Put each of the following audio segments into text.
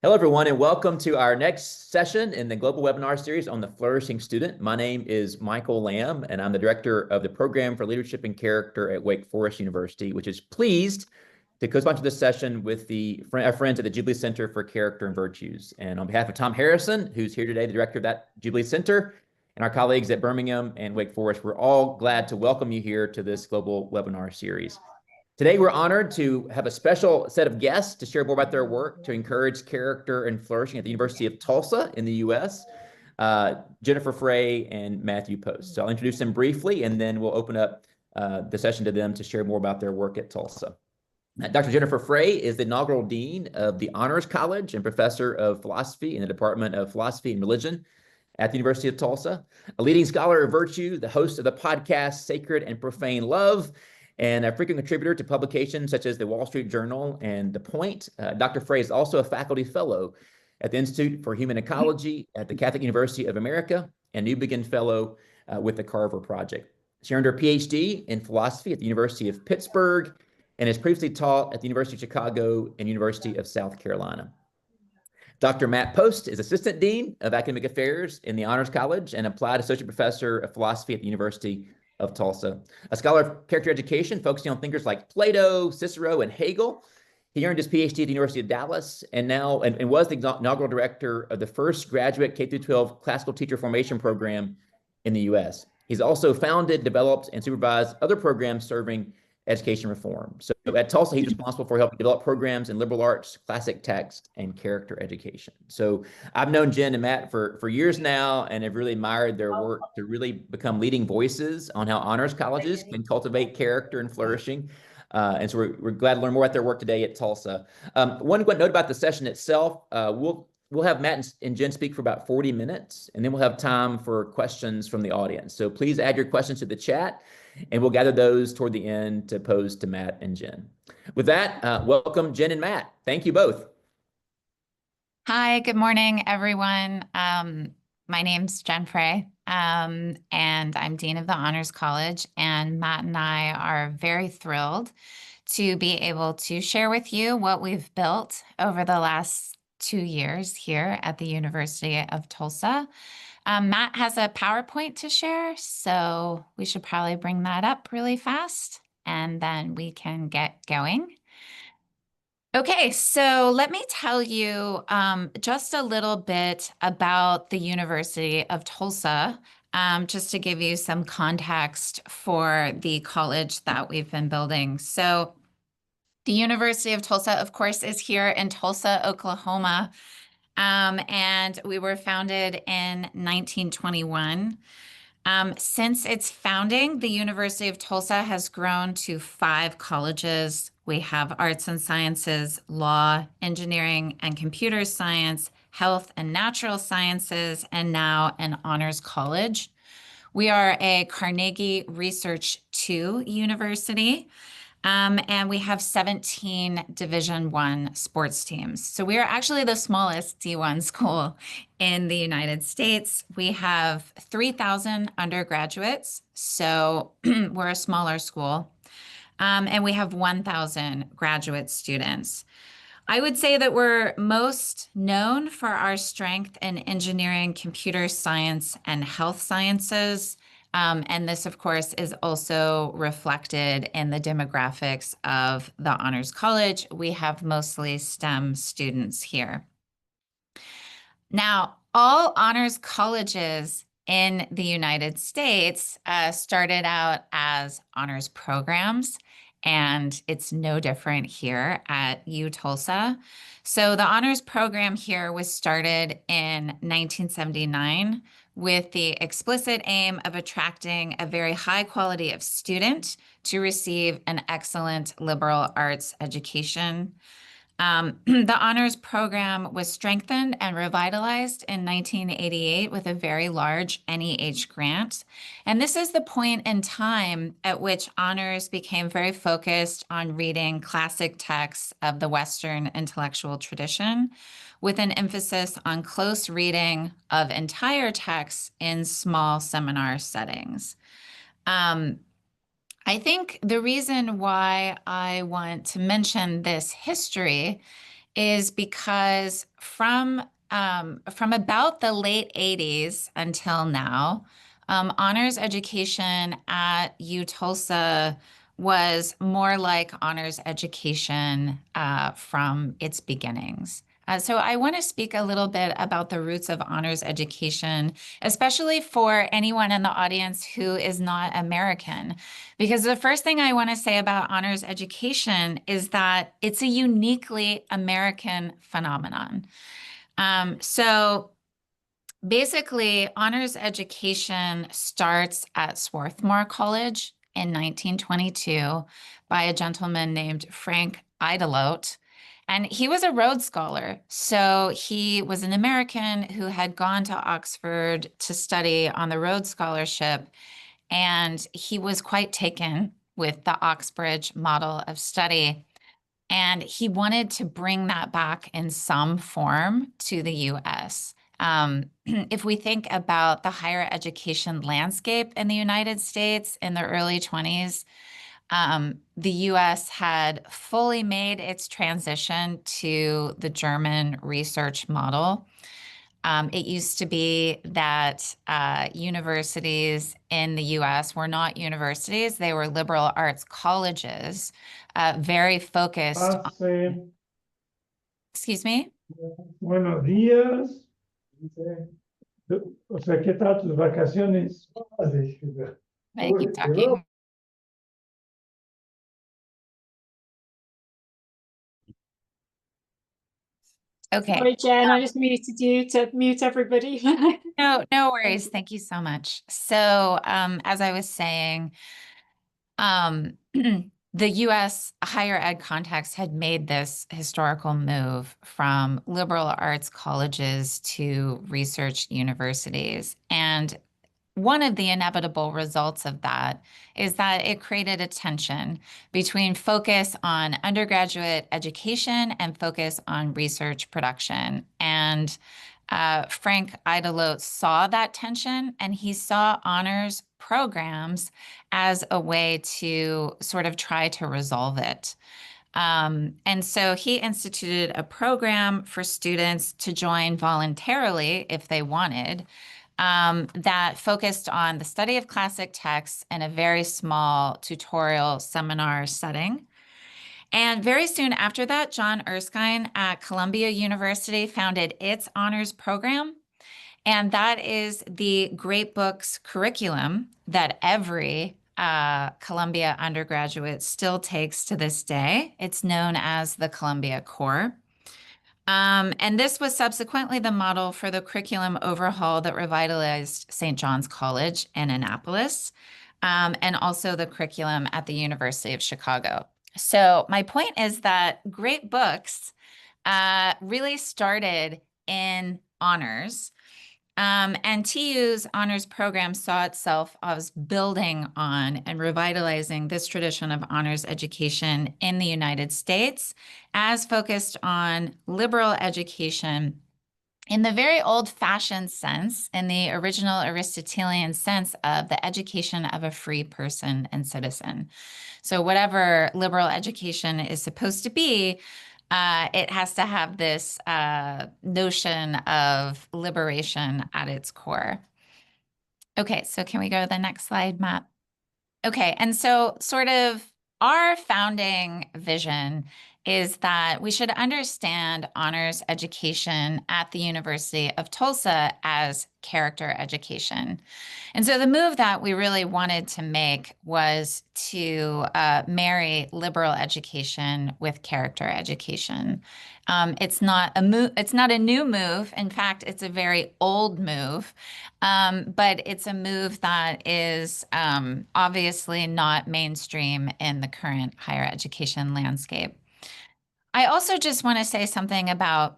Hello, everyone, and welcome to our next session in the global webinar series on the Flourishing Student. My name is Michael Lamb, and I'm the director of the Program for Leadership and Character at Wake Forest University, which is pleased to co-sponsor this session with our friends at the Jubilee Center for Character and Virtues. And on behalf of Tom Harrison, who's here today, the director of that Jubilee Center, and our colleagues at Birmingham and Wake Forest, we're all glad to welcome you here to this global webinar series. Today, we're honored to have a special set of guests to share more about their work to encourage character and flourishing at the University of Tulsa in the U.S., Jennifer Frey and Matthew Post. So I'll introduce them briefly, and then we'll open up the session to them to share more about their work at Tulsa. Dr. Jennifer Frey is the inaugural dean of the Honors College and professor of philosophy in the Department of Philosophy and Religion at the University of Tulsa, a leading scholar of virtue, the host of the podcast Sacred and Profane Love, and a frequent contributor to publications such as the Wall Street Journal and The Point. Dr. Frey is also a faculty fellow at the Institute for Human Ecology at the Catholic University of America and New Begin Fellow with the Carver Project. She earned her PhD in philosophy at the University of Pittsburgh and has previously taught at the University of Chicago and University of South Carolina. Dr. Matt Post is Assistant Dean of Academic Affairs in the Honors College and Applied Associate Professor of Philosophy at the University of Tulsa, a scholar of character education focusing on thinkers like Plato, Cicero, and Hegel. He earned his PhD at the University of Dallas and was the inaugural director of the first graduate K-12 classical teacher formation program in the U.S. He's also founded, developed, and supervised other programs serving education reform. So at Tulsa, he's responsible for helping develop programs in liberal arts, classic text, and character education. So I've known Jen and Matt for years now and have really admired their work to really become leading voices on how honors colleges can cultivate character and flourishing. And so we're glad to learn more about their work today at Tulsa. One quick note about the session itself, we'll have Matt and Jen speak for about 40 minutes, and then we'll have time for questions from the audience. So please add your questions to the chat, and we'll gather those toward the end to pose to Matt and Jen. With that, welcome Jen and Matt. Thank you both. Hi, good morning, everyone. My name's Jen Frey, and I'm Dean of the Honors College, and Matt and I are very thrilled to be able to share with you what we've built over the last 2 years here at the University of Tulsa. Matt has a PowerPoint to share, so we should probably bring that up really fast, and then we can get going. Okay, so let me tell you just a little bit about the University of Tulsa, just to give you some context for the college that we've been building. So the University of Tulsa, of course, is here in Tulsa, Oklahoma, and we were founded in 1921. Since its founding, the University of Tulsa has grown to 5 colleges. We have arts and sciences, law, engineering and computer science, health and natural sciences, and now an honors college. We are a Carnegie Research II university. And we have 17 Division I sports teams. So we are actually the smallest D1 school in the United States. We have 3,000 undergraduates, so we're a smaller school. And we have 1,000 graduate students. I would say that we're most known for our strength in engineering, computer science, and health sciences. And this, of course, is also reflected in the demographics of the Honors College. We have mostly STEM students here. Now, all honors colleges in the United States started out as honors programs, and it's no different here at UTulsa. So the honors program here was started in 1979 with the explicit aim of attracting a very high quality of student to receive an excellent liberal arts education. The honors program was strengthened and revitalized in 1988 with a very large NEH grant. And this is the point in time at which honors became very focused on reading classic texts of the Western intellectual tradition, with an emphasis on close reading of entire texts in small seminar settings. I think the reason why I want to mention this history is because from about the late 80s until now, honors education at Tulsa was more like honors education from its beginnings. So I want to speak a little bit about the roots of honors education, especially for anyone in the audience who is not American. Because the first thing I want to say about honors education is that it's a uniquely American phenomenon. So basically, honors education starts at Swarthmore College in 1922 by a gentleman named Frank Idleout. And he was a Rhodes Scholar. So he was an American who had gone to Oxford to study on the Rhodes Scholarship. And he was quite taken with the Oxbridge model of study. And he wanted to bring that back in some form to the US. If we think about the higher education landscape in the United States in the early 20s, the US had fully made its transition to the German research model. It used to be that universities in the US were not universities, they were liberal arts colleges, very focused on, Pase, excuse me? buenos días. O sea, ¿qué tal tus vacaciones? I keep talking. Okay. Sorry, Jen, I just muted you to mute everybody. No worries. Thank you so much. So, as I was saying, the US higher ed context had made this historical move from liberal arts colleges to research universities. And one of the inevitable results of that is that it created a tension between focus on undergraduate education and focus on research production. And Frank Idleout saw that tension, and he saw honors programs as a way to sort of try to resolve it. And so he instituted a program for students to join voluntarily if they wanted, that focused on the study of classic texts in a very small tutorial seminar setting. And very soon after that, John Erskine at Columbia University founded its honors program. And that is the Great Books curriculum that every Columbia undergraduate still takes to this day. It's known as the Columbia Core. And this was subsequently the model for the curriculum overhaul that revitalized St. John's College in Annapolis, and also the curriculum at the University of Chicago. So my point is that great books really started in honors. And TU's honors program saw itself as building on and revitalizing this tradition of honors education in the United States as focused on liberal education in the very old-fashioned sense, in the original Aristotelian sense of the education of a free person and citizen. So whatever liberal education is supposed to be, it has to have this notion of liberation at its core. Okay, so can we go to the next slide, Matt? Okay, and so sort of our founding vision is that we should understand honors education at the University of Tulsa as character education. And so the move that we really wanted to make was to marry liberal education with character education. It's not a new move. In fact, it's a very old move, but it's a move that is obviously not mainstream in the current higher education landscape. I also just want to say something about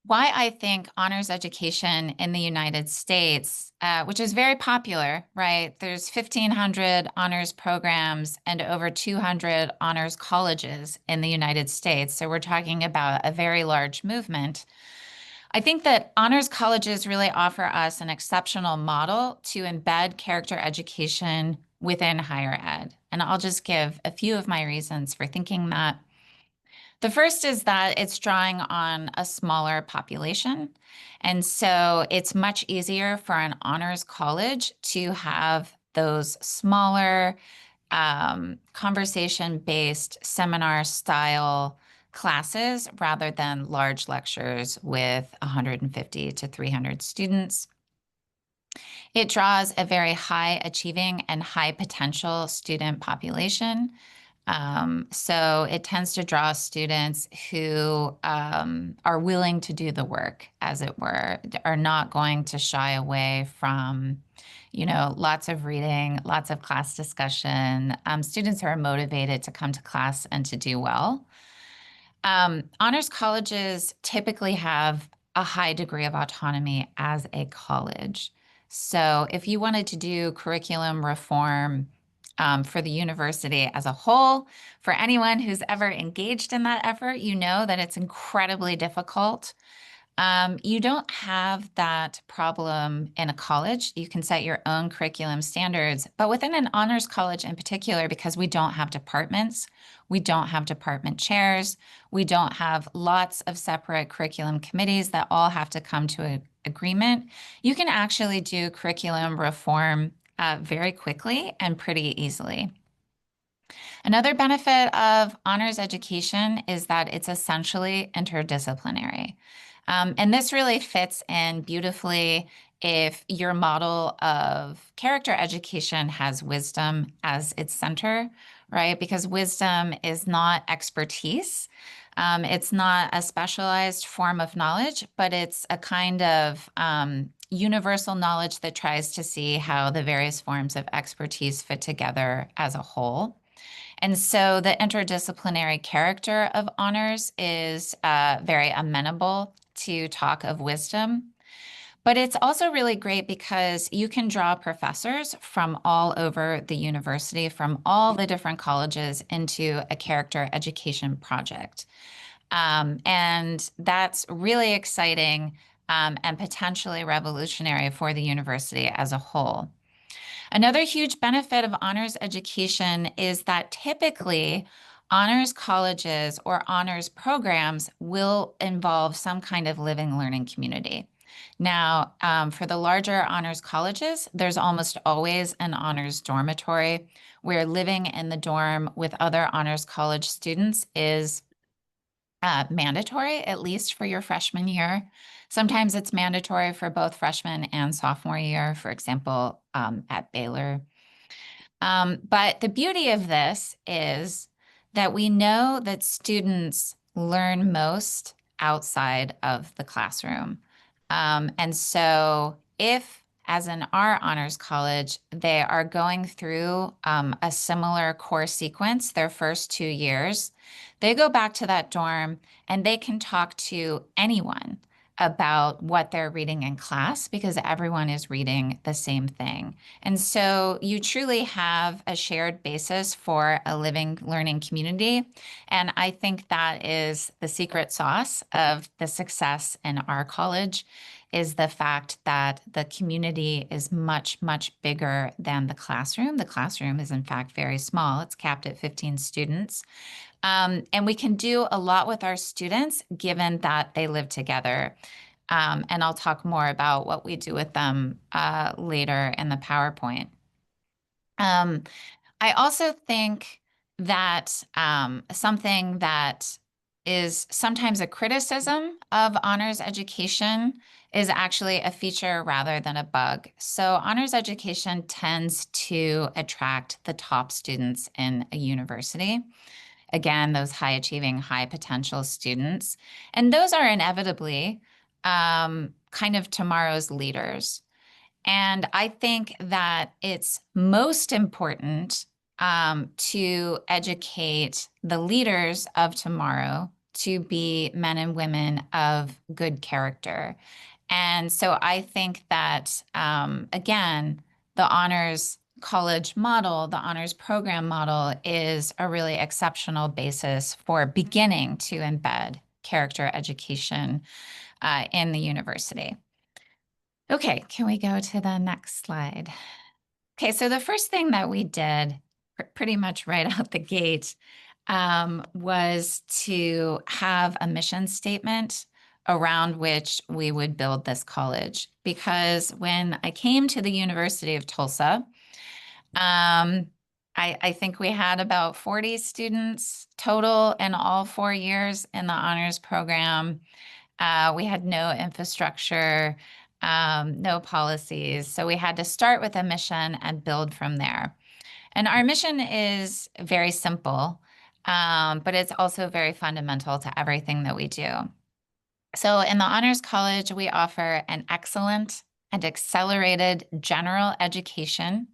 why I think honors education in the United States, which is very popular, right? There's 1,500 honors programs and over 200 honors colleges in the United States. So we're talking about a very large movement. I think that honors colleges really offer us an exceptional model to embed character education within higher ed. And I'll just give a few of my reasons for thinking that. The first is that it's drawing on a smaller population. And so it's much easier for an honors college to have those smaller conversation-based seminar style classes rather than large lectures with 150 to 300 students. It draws a very high achieving and high potential student population. So it tends to draw students who are willing to do the work, as it were, are not going to shy away from, lots of reading, lots of class discussion, students who are motivated to come to class and to do well. Honors colleges typically have a high degree of autonomy as a college. So if you wanted to do curriculum reform for the university as a whole, for anyone who's ever engaged in that effort, you know that it's incredibly difficult. You don't have that problem in a college. You can set your own curriculum standards, but within an honors college in particular, because we don't have departments, we don't have department chairs, we don't have lots of separate curriculum committees that all have to come to an agreement, you can actually do curriculum reform very quickly and pretty easily. Another benefit of honors education is that it's essentially interdisciplinary. And this really fits in beautifully if your model of character education has wisdom as its center, right? Because wisdom is not expertise. It's not a specialized form of knowledge, but it's a kind of universal knowledge that tries to see how the various forms of expertise fit together as a whole. And so the interdisciplinary character of honors is very amenable to talk of wisdom. But it's also really great because you can draw professors from all over the university, from all the different colleges into a character education project. And that's really exciting and potentially revolutionary for the university as a whole. Another huge benefit of honors education is that typically honors colleges or honors programs will involve some kind of living learning community. Now, for the larger honors colleges, there's almost always an honors dormitory where living in the dorm with other honors college students is mandatory, at least for your freshman year. Sometimes it's mandatory for both freshman and sophomore year, for example, at Baylor. But the beauty of this is that we know that students learn most outside of the classroom. And so if, as in our honors college, they are going through a similar course sequence their first 2 years, they go back to that dorm and they can talk to anyone about what they're reading in class because everyone is reading the same thing. And so you truly have a shared basis for a living learning community. And I think that is the secret sauce of the success in our college, is the fact that the community is much, much bigger than the classroom. The classroom is in fact very small. It's capped at 15 students. And we can do a lot with our students given that they live together. And I'll talk more about what we do with them later in the PowerPoint. I also think that something that is sometimes a criticism of honors education is actually a feature rather than a bug. So honors education tends to attract the top students in a university. Again, those high achieving, high potential students. And those are inevitably kind of tomorrow's leaders. And I think that it's most important to educate the leaders of tomorrow to be men and women of good character. And so I think that, again, the honors college model, the honors program model, is a really exceptional basis for beginning to embed character education in the university. Okay, can we go to the next slide? Okay, so the first thing that we did pretty much right out the gate was to have a mission statement around which we would build this college. Because when I came to the University of Tulsa, I think we had about 40 students total in all 4 years in the honors program. We had no infrastructure, no policies. So we had to start with a mission and build from there. And our mission is very simple, but it's also very fundamental to everything that we do. So in the Honors College, we offer an excellent and accelerated general education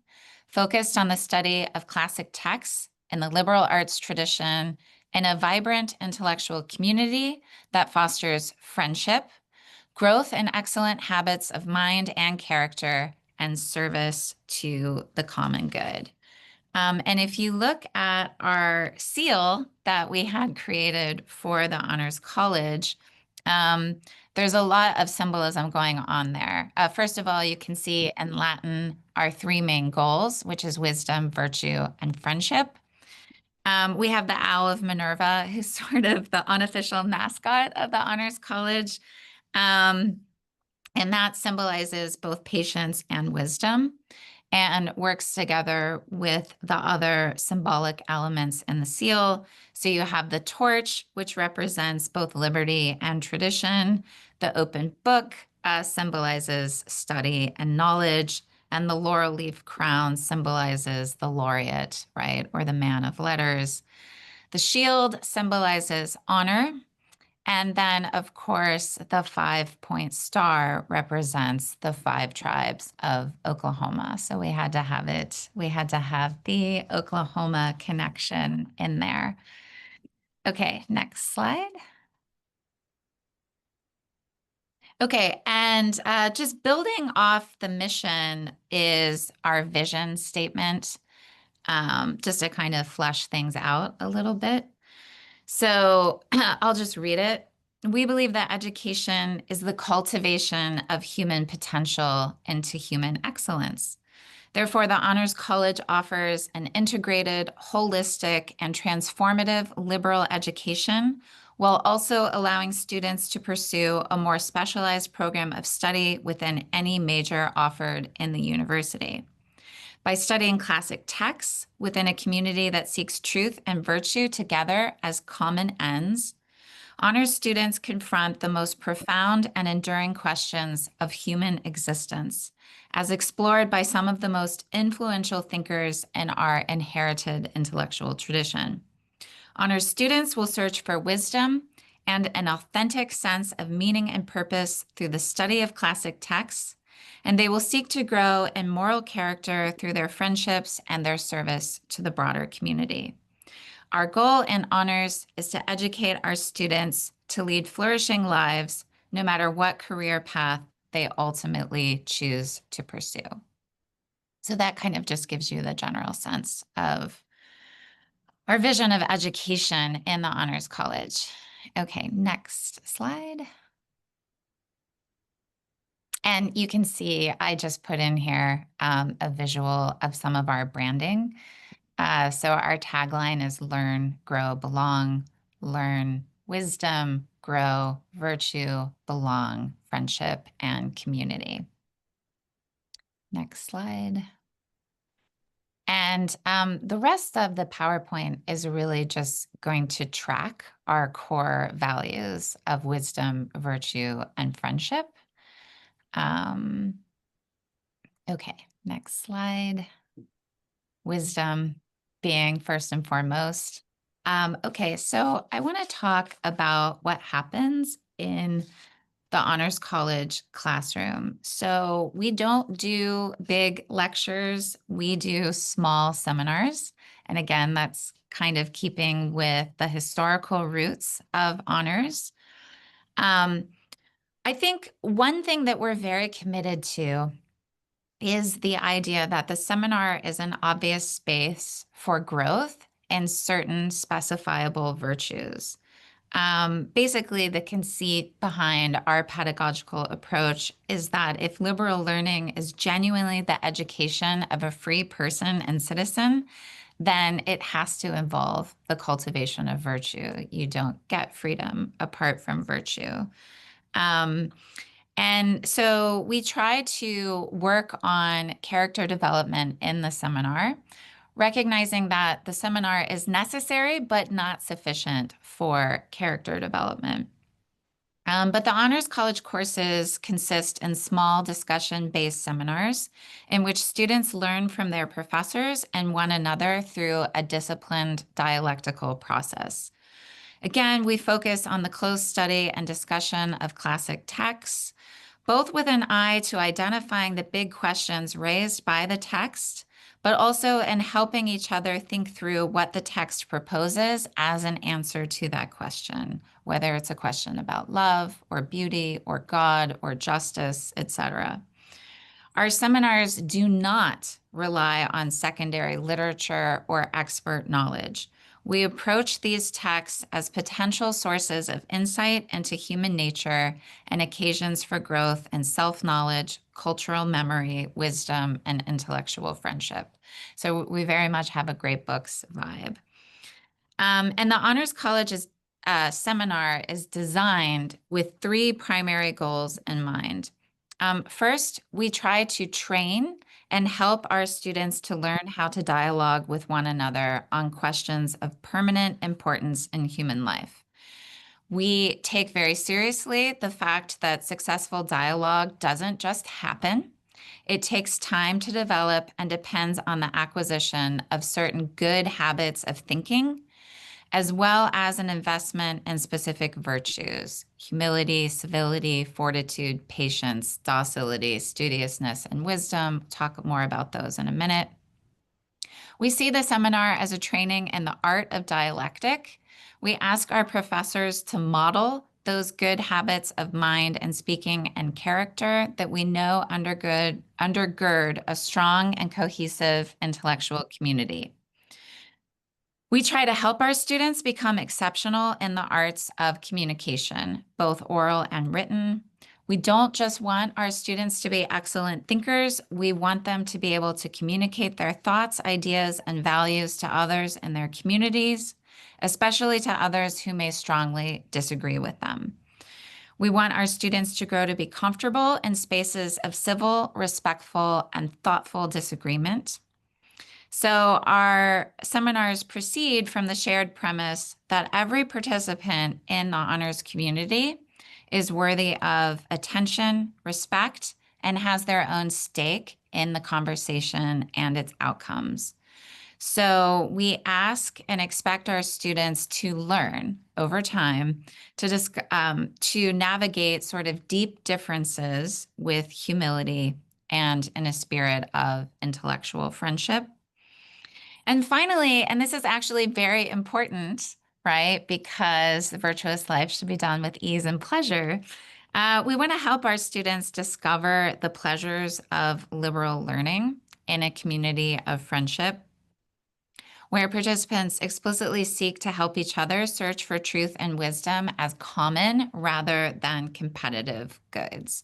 focused on the study of classic texts in the liberal arts tradition in a vibrant intellectual community that fosters friendship, growth in excellent habits of mind and character, and service to the common good. And if you look at our seal that we had created for the Honors College, there's a lot of symbolism going on there. First of all, you can see in Latin our 3 main goals, which is wisdom, virtue, and friendship. We have the Owl of Minerva, who's sort of the unofficial mascot of the Honors College. And that symbolizes both patience and wisdom, and works together with the other symbolic elements in the seal. So you have the torch, which represents both liberty and tradition. The open book symbolizes study and knowledge. And the laurel leaf crown symbolizes the laureate, right? Or the man of letters. The shield symbolizes honor. And then, of course, the 5-point star represents the 5 tribes of Oklahoma. So we had to have it. We had to have the Oklahoma connection in there. Okay, next slide. Okay, and just building off the mission is our vision statement, just to kind of flesh things out a little bit. So I'll just read it. We believe that education is the cultivation of human potential into human excellence. Therefore, the Honors College offers an integrated, holistic, and transformative liberal education, while also allowing students to pursue a more specialized program of study within any major offered in the university. By studying classic texts within a community that seeks truth and virtue together as common ends, honors students confront the most profound and enduring questions of human existence, as explored by some of the most influential thinkers in our inherited intellectual tradition. Honors students will search for wisdom and an authentic sense of meaning and purpose through the study of classic texts, and they will seek to grow in moral character through their friendships and their service to the broader community. Our goal in honors is to educate our students to lead flourishing lives, no matter what career path they ultimately choose to pursue. So that kind of just gives you the general sense of our vision of education in the Honors College. Okay, next slide. And you can see I just put in here a visual of some of our branding. So our tagline is learn, grow, belong, learn wisdom, grow, virtue, belong, friendship, and community. Next slide. And the rest of the PowerPoint is really just going to track our core values of wisdom, virtue, and friendship. Okay, next slide. Wisdom being first and foremost. Okay, so I want to talk about what happens in the Honors College classroom. So we don't do big lectures, we do small seminars. And again, that's kind of keeping with the historical roots of honors. I think one thing that we're very committed to is the idea that the seminar is an obvious space for growth and certain specifiable virtues. Basically, the conceit behind our pedagogical approach is that if liberal learning is genuinely the education of a free person and citizen, then it has to involve the cultivation of virtue. You don't get freedom apart from virtue. And so we try to work on character development in the seminar, recognizing that the seminar is necessary but not sufficient for character development. But the Honors College courses consist in small discussion-based seminars in which students learn from their professors and one another through a disciplined dialectical process. Again, we focus on the close study and discussion of classic texts, both with an eye to identifying the big questions raised by the text, but also in helping each other think through what the text proposes as an answer to that question, whether it's a question about love or beauty or God or justice, etc. Our seminars do not rely on secondary literature or expert knowledge. We approach these texts as potential sources of insight into human nature and occasions for growth in self-knowledge, cultural memory, wisdom, and intellectual friendship. So we very much have a great books vibe. And the Honors College's seminar is designed with 3 primary goals in mind. First, we try to train and help our students to learn how to dialogue with one another on questions of permanent importance in human life. We take very seriously the fact that successful dialogue doesn't just happen. It takes time to develop and depends on the acquisition of certain good habits of thinking, as well as an investment in specific virtues: humility, civility, fortitude, patience, docility, studiousness, and wisdom. Talk more about those in a minute. We see the seminar as a training in the art of dialectic. We ask our professors to model those good habits of mind and speaking and character that we know undergird a strong and cohesive intellectual community. We try to help our students become exceptional in the arts of communication, both oral and written. We don't just want our students to be excellent thinkers. We want them to be able to communicate their thoughts, ideas, and values to others in their communities, especially to others who may strongly disagree with them. We want our students to grow to be comfortable in spaces of civil, respectful, and thoughtful disagreement. So our seminars proceed from the shared premise that every participant in the honors community is worthy of attention, respect, and has their own stake in the conversation and its outcomes. So we ask and expect our students to learn over time to navigate sort of deep differences with humility and in a spirit of intellectual friendship. And finally, and this is actually very important, right? Because the virtuous life should be done with ease and pleasure. We want to help our students discover the pleasures of liberal learning in a community of friendship, where participants explicitly seek to help each other search for truth and wisdom as common rather than competitive goods.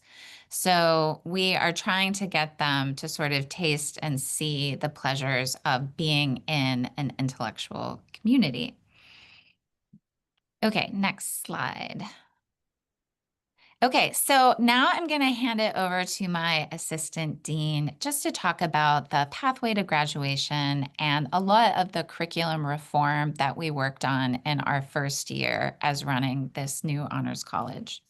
So we are trying to get them to sort of taste and see the pleasures of being in an intellectual community. Okay, next slide. Okay, so now I'm going to hand it over to my assistant dean just to talk about the pathway to graduation and a lot of the curriculum reform that we worked on in our first year as running this new honors college.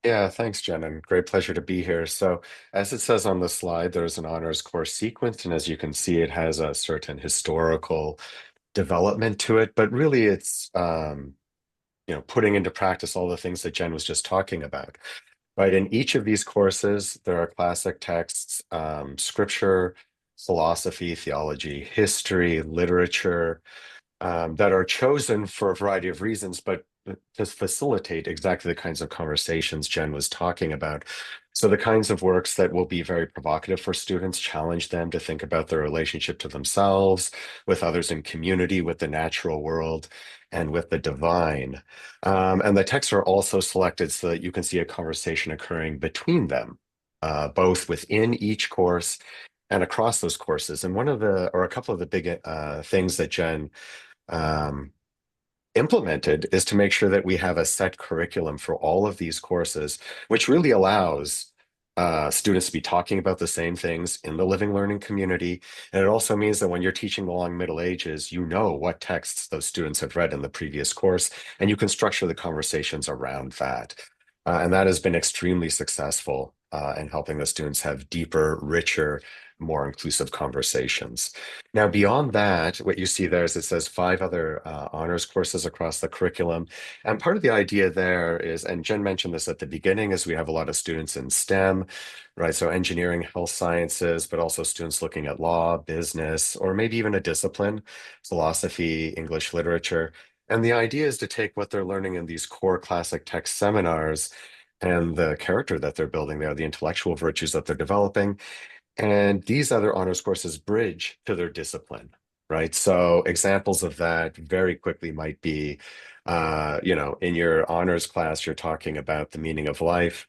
Yeah, thanks, Jen, and great pleasure to be here. So as it says on the slide, there's an honors course sequence, and as you can see, it has a certain historical development to it, but really it's putting into practice all the things that Jen was just talking about. Right. In each of these courses, there are classic texts, scripture, philosophy, theology, history, literature, that are chosen for a variety of reasons, but to facilitate exactly the kinds of conversations Jen was talking about. So the kinds of works that will be very provocative for students, challenge them to think about their relationship to themselves, with others in community, with the natural world, and with the divine. And the texts are also selected so that you can see a conversation occurring between them, both within each course and across those courses. And one of the, or a couple of the big things that Jen um, implemented is to make sure that we have a set curriculum for all of these courses, which really allows students to be talking about the same things in the living learning community. And it also means that when you're teaching the long Middle Ages, you know what texts those students have read in the previous course, and you can structure the conversations around that. And that has been extremely successful in helping the students have deeper, richer, more inclusive conversations. Now, beyond that, what you see there is it says 5 other honors courses across the curriculum. And part of the idea there is, and Jen mentioned this at the beginning, is we have a lot of students in STEM, right? So engineering, health sciences, but also students looking at law, business, or maybe even a discipline, philosophy, English literature. And the idea is to take what they're learning in these core classic text seminars and the character that they're building there, the intellectual virtues that they're developing, and these other honors courses bridge to their discipline, right? So examples of that very quickly might be, in your honors class, you're talking about the meaning of life.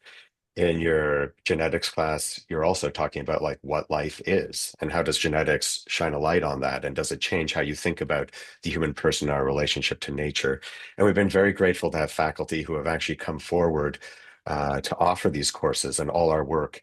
In your genetics class, you're also talking about like what life is and how does genetics shine a light on that? And does it change how you think about the human person, our relationship to nature? And we've been very grateful to have faculty who have actually come forward to offer these courses, and all our work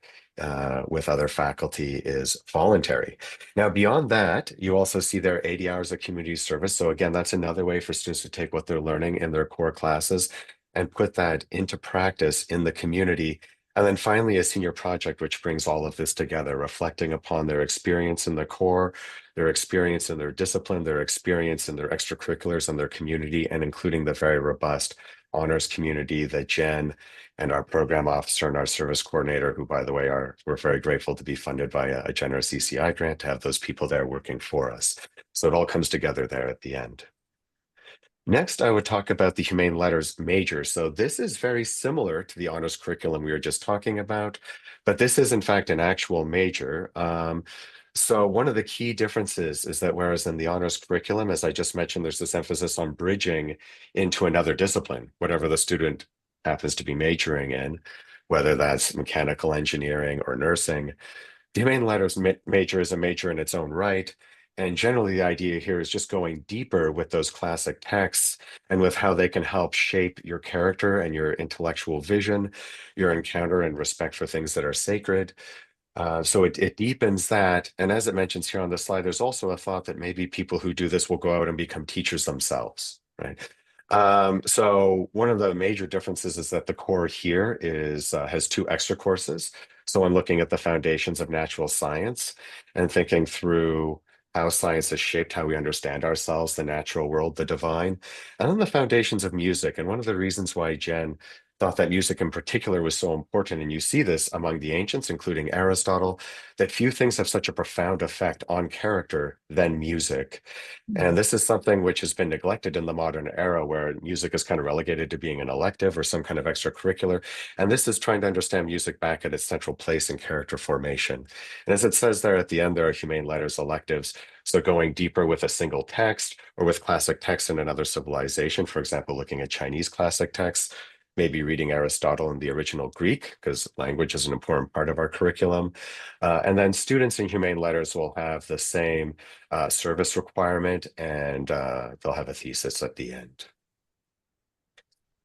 with other faculty is voluntary. Now, beyond that, you also see there 80 hours of community service. So again, that's another way for students to take what they're learning in their core classes and put that into practice in the community. And then finally, a senior project, which brings all of this together, reflecting upon their experience in the core, their experience in their discipline, their experience in their extracurriculars and their community, and including the very robust honors community that Jen and our program officer and our service coordinator, who, by the way, we're very grateful to be funded by a generous ECI grant to have those people there working for us. So it all comes together there at the end. Next, I would talk about the Humane Letters major. So this is very similar to the honors curriculum we were just talking about, but this is in fact an actual major. So one of the key differences is that whereas in the honors curriculum, as I just mentioned, there's this emphasis on bridging into another discipline, whatever the student happens to be majoring in, whether that's mechanical engineering or nursing. The Humane Letters major is a major in its own right. And generally, the idea here is just going deeper with those classic texts and with how they can help shape your character and your intellectual vision, your encounter and respect for things that are sacred. So it deepens that. And as it mentions here on the slide, there's also a thought that maybe people who do this will go out and become teachers themselves, right? So one of the major differences is that the core here has 2 extra courses. So I'm looking at the foundations of natural science and thinking through how science has shaped how we understand ourselves, the natural world, the divine, and then the foundations of music. And one of the reasons why Jen thought that music in particular was so important, and you see this among the ancients, including Aristotle, that few things have such a profound effect on character than music. And this is something which has been neglected in the modern era, where music is kind of relegated to being an elective or some kind of extracurricular. And this is trying to understand music back at its central place in character formation. And as it says there at the end, there are Humane Letters electives. So going deeper with a single text or with classic text in another civilization, for example, looking at Chinese classic texts, maybe reading Aristotle in the original Greek, because language is an important part of our curriculum. And then students in Humane Letters will have the same service requirement, and they'll have a thesis at the end.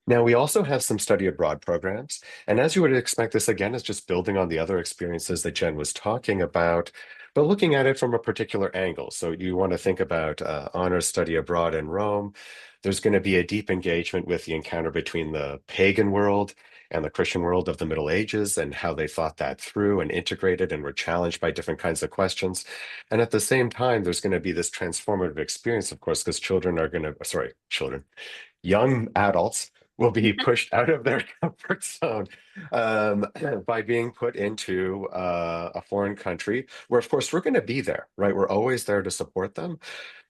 Now, we also have some study abroad programs. And as you would expect, this again is just building on the other experiences that Jen was talking about, but looking at it from a particular angle. So you want to think about honors study abroad in Rome. There's going to be a deep engagement with the encounter between the pagan world and the Christian world of the Middle Ages and how they thought that through and integrated and were challenged by different kinds of questions. And at the same time, there's going to be this transformative experience, of course, because young adults will be pushed out of their comfort zone by being put into a foreign country where, of course, we're going to be there, right? We're always there to support them,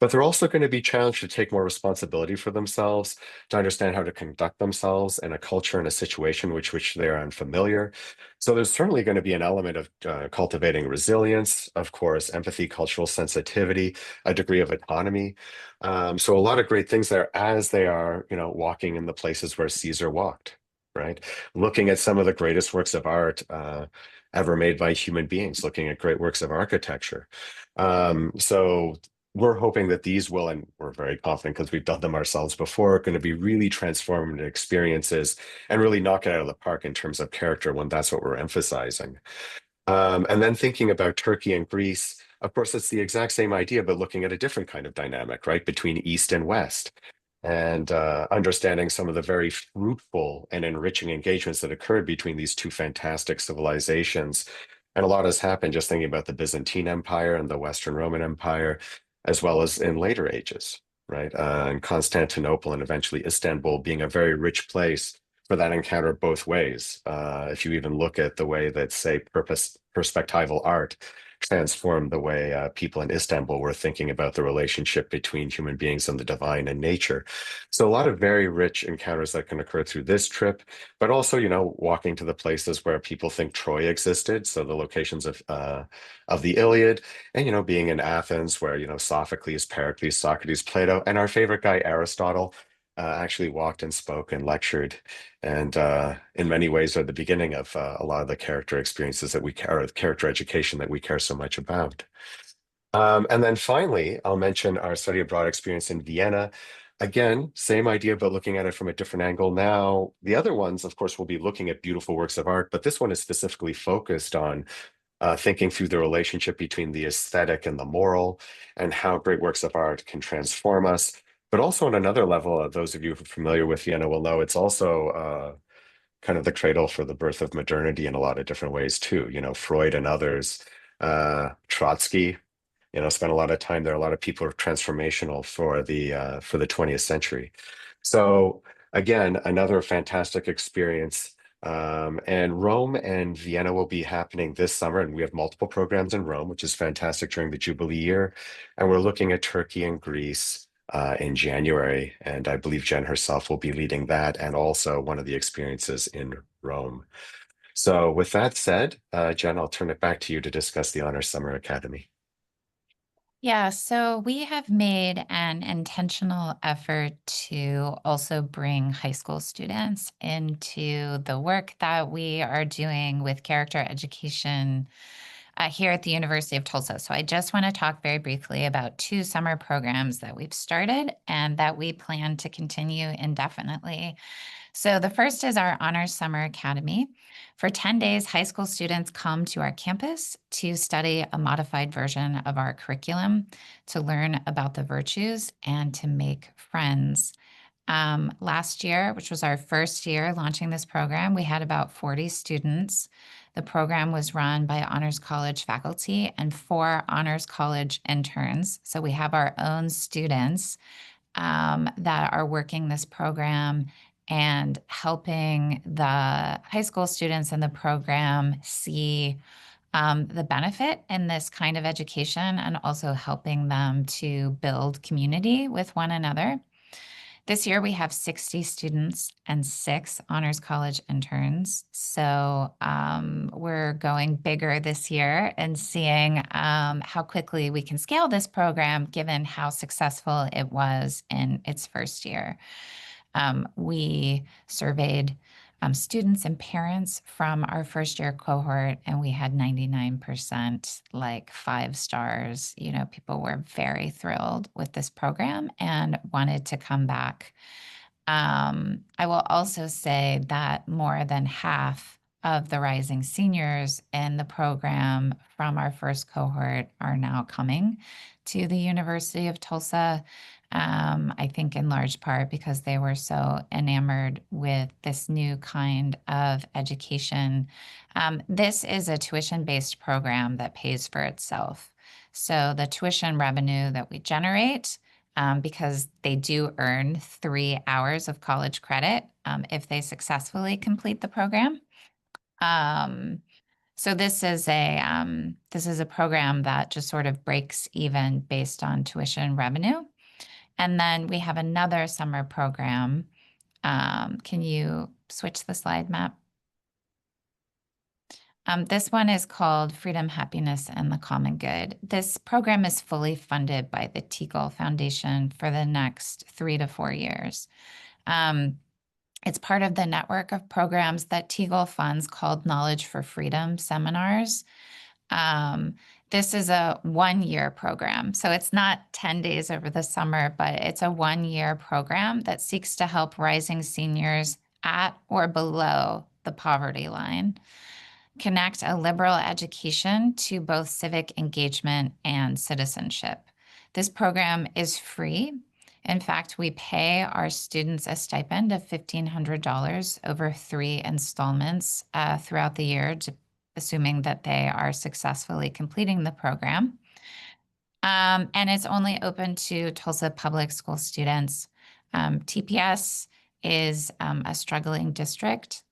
but they're also going to be challenged to take more responsibility for themselves, to understand how to conduct themselves in a culture and a situation which they're unfamiliar. So there's certainly going to be an element of cultivating resilience, of course, empathy, cultural sensitivity, a degree of autonomy. So a lot of great things there as they are, walking in the places where Caesar walked, right? Looking at some of the greatest works of art, ever made by human beings, looking at great works of architecture. So we're hoping that these will, and we're very confident because we've done them ourselves before, going to be really transformative experiences and really knock it out of the park in terms of character when that's what we're emphasizing. And then thinking about Turkey and Greece, of course, it's the exact same idea, but looking at a different kind of dynamic, right, between East and West, and understanding some of the very fruitful and enriching engagements that occurred between these two fantastic civilizations. And a lot has happened just thinking about the Byzantine Empire and the Western Roman Empire, as well as in later ages, right? And Constantinople and eventually Istanbul being a very rich place for that encounter both ways. If you even look at the way that, say, perspectival art transformed the way people in Istanbul were thinking about the relationship between human beings and the divine and nature. So a lot of very rich encounters that can occur through this trip, but also, you know, walking to the places where people think Troy existed. So the locations of the Iliad, and, you know, being in Athens where, you know, Sophocles, Pericles, Socrates, Plato, and our favorite guy, Aristotle, actually walked and spoke and lectured, and in many ways are the beginning of a lot of the character experiences that we care, or the character education that we care so much about. And then finally, I'll mention our study abroad experience in Vienna. Again, same idea, but looking at it from a different angle now. The other ones, of course, will be looking at beautiful works of art, but this one is specifically focused on thinking through the relationship between the aesthetic and the moral, and how great works of art can transform us. But also on another level, those of you who are familiar with Vienna will know it's also kind of the cradle for the birth of modernity in a lot of different ways too. You know, Freud and others, Trotsky, you know, spent a lot of time there. A lot of people are transformational for the 20th century. So again, another fantastic experience. And Rome and Vienna will be happening this summer, and we have multiple programs in Rome, which is fantastic during the Jubilee year. And we're looking at Turkey and Greece in January, and I believe Jen herself will be leading that, and also one of the experiences in Rome. So with that said, Jen, I'll turn it back to you to discuss the Honors Summer Academy. Yeah, so we have made an intentional effort to also bring high school students into the work that we are doing with character education here at the University of Tulsa. So I just want to talk very briefly about 2 summer programs that we've started and that we plan to continue indefinitely. So the first is our Honors Summer Academy. For 10 days, high school students come to our campus to study a modified version of our curriculum, to learn about the virtues, and to make friends. Last year, which was our first year launching this program, we had about 40 students. The program was run by Honors College faculty and 4 Honors College interns. So we have our own students that are working this program and helping the high school students in the program see the benefit in this kind of education, and also helping them to build community with one another. This year we have 60 students and 6 Honors College interns. So we're going bigger this year and seeing how quickly we can scale this program given how successful it was in its first year. We surveyed students and parents from our first year cohort, and we had 99% like 5 stars. You know, people were very thrilled with this program and wanted to come back. I will also say that more than half of the rising seniors in the program from our first cohort are now coming to the University of Tulsa. I think in large part because they were so enamored with this new kind of education. This is a tuition-based program that pays for itself. So the tuition revenue that we generate, because they do earn 3 hours of college credit if they successfully complete the program. So this is a program that just sort of breaks even based on tuition revenue. And then we have another summer program. Can you switch the slide, Matt? This one is called Freedom, Happiness, and the Common Good. This program is fully funded by the Teagle Foundation for the next 3 to 4 years. It's part of the network of programs that Teagle funds called Knowledge for Freedom seminars. This is a 1-year program. So it's not 10 days over the summer, but it's a 1-year program that seeks to help rising seniors at or below the poverty line connect a liberal education to both civic engagement and citizenship. This program is free. In fact, we pay our students a stipend of $1,500 over 3 installments throughout the year, assuming that they are successfully completing the program. And it's only open to Tulsa public school students. TPS is a struggling district.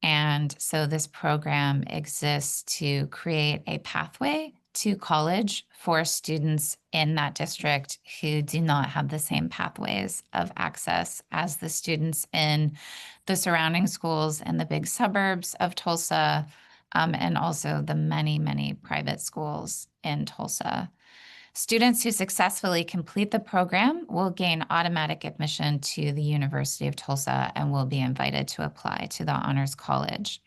And so this program exists to create a pathway to college for students in that district who do not have the same pathways of access as the students in the surrounding schools in the big suburbs of Tulsa, and also the many, many private schools in Tulsa. Students who successfully complete the program will gain automatic admission to the University of Tulsa and will be invited to apply to the Honors College.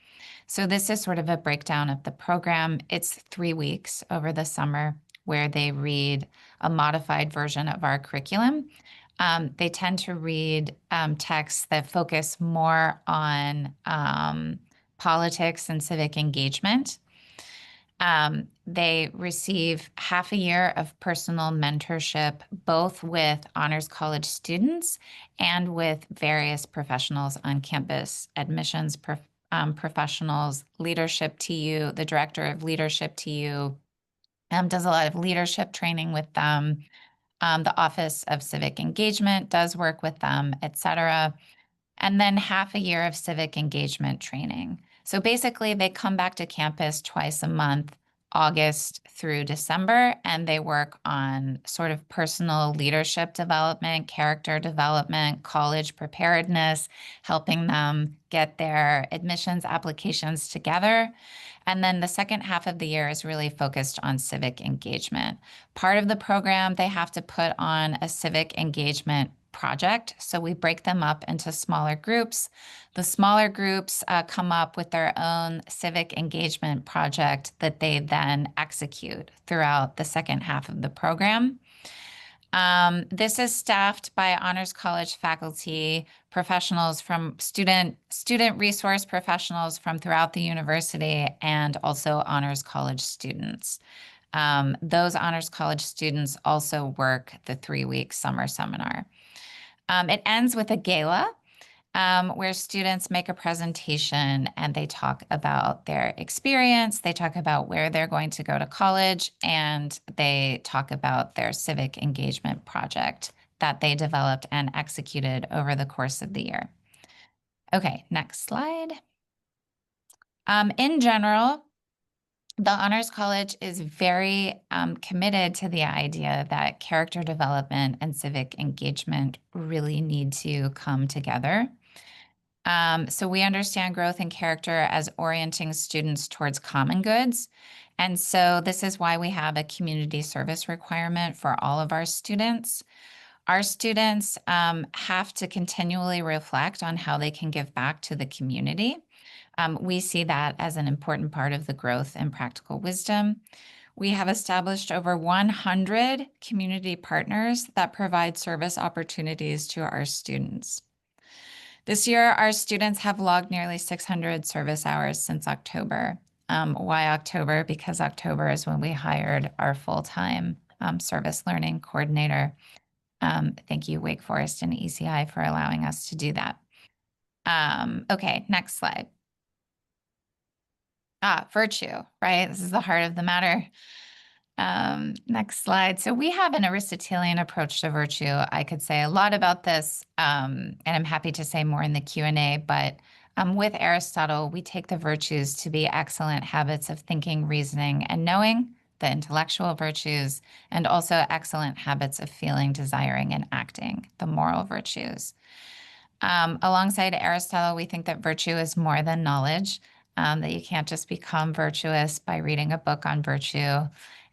So this is sort of a breakdown of the program. It's 3 weeks over the summer where they read a modified version of our curriculum. They tend to read texts that focus more on politics and civic engagement. They receive half a year of personal mentorship, both with Honors College students and with various professionals on campus, admissions professionals, Leadership TU, the director of Leadership TU, does a lot of leadership training with them. The Office of Civic Engagement does work with them, et cetera. And then half a year of civic engagement training. So basically, they come back to campus twice a month, August through December, and they work on sort of personal leadership development, character development, college preparedness, helping them get their admissions applications together. And then the second half of the year is really focused on civic engagement. Part of the program, they have to put on a civic engagement project. So we break them up into smaller groups. The smaller groups come up with their own civic engagement project that they then execute throughout the second half of the program. This is staffed by Honors College faculty, professionals from student resource professionals from throughout the university, and also Honors College students. Those Honors College students also work the 3-week summer seminar. It ends with a gala where students make a presentation and they talk about their experience, they talk about where they're going to go to college, and they talk about their civic engagement project that they developed and executed over the course of the year. Okay, next slide. In general, the Honors College is very committed to the idea that character development and civic engagement really need to come together. So we understand growth and character as orienting students towards common goods. And so this is why we have a community service requirement for all of our students. Our students have to continually reflect on how they can give back to the community. We see that as an important part of the growth and practical wisdom. We have established over 100 community partners that provide service opportunities to our students. This year, our students have logged nearly 600 service hours since October. Why October? Because October is when we hired our full-time service learning coordinator. Thank you, Wake Forest and ECI, for allowing us to do that. Okay, next slide. Virtue, right? This is the heart of the matter. Next slide. So we have an Aristotelian approach to virtue. I could say a lot about this, and I'm happy to say more in the Q&A, but with Aristotle, we take the virtues to be excellent habits of thinking, reasoning, and knowing, the intellectual virtues, and also excellent habits of feeling, desiring, and acting, the moral virtues. Alongside Aristotle, we think that virtue is more than knowledge, that you can't just become virtuous by reading a book on virtue,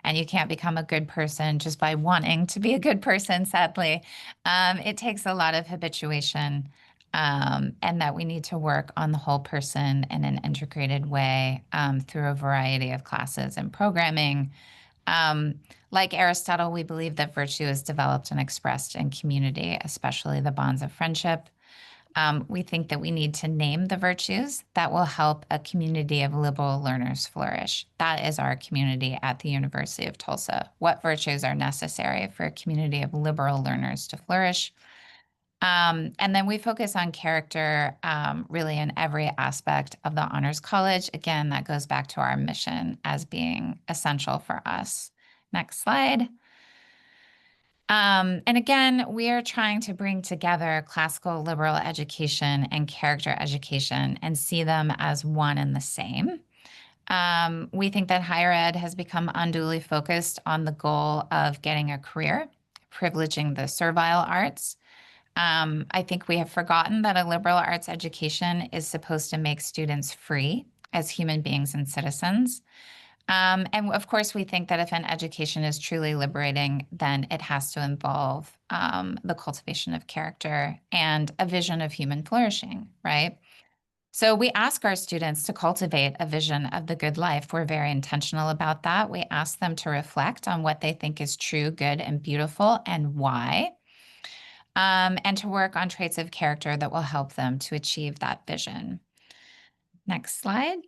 and you can't become a good person just by wanting to be a good person, sadly. It takes a lot of habituation. and that we need to work on the whole person in an integrated way through a variety of classes and programming. Like Aristotle, we believe that virtue is developed and expressed in community, especially the bonds of friendship. We think that we need to name the virtues that will help a community of liberal learners flourish. That is our community at the University of Tulsa. What virtues are necessary for a community of liberal learners to flourish? And then we focus on character really in every aspect of the Honors College. Again, that goes back to our mission as being essential for us. Next slide. And again, we are trying to bring together classical liberal education and character education and see them as one and the same. We think that higher ed has become unduly focused on the goal of getting a career, privileging the servile arts. I think we have forgotten that a liberal arts education is supposed to make students free as human beings and citizens. And of course, we think that if an education is truly liberating, then it has to involve the cultivation of character and a vision of human flourishing, right? So we ask our students to cultivate a vision of the good life. We're very intentional about that. We ask them to reflect on what they think is true, good, and beautiful and why, and to work on traits of character that will help them to achieve that vision. Next slide.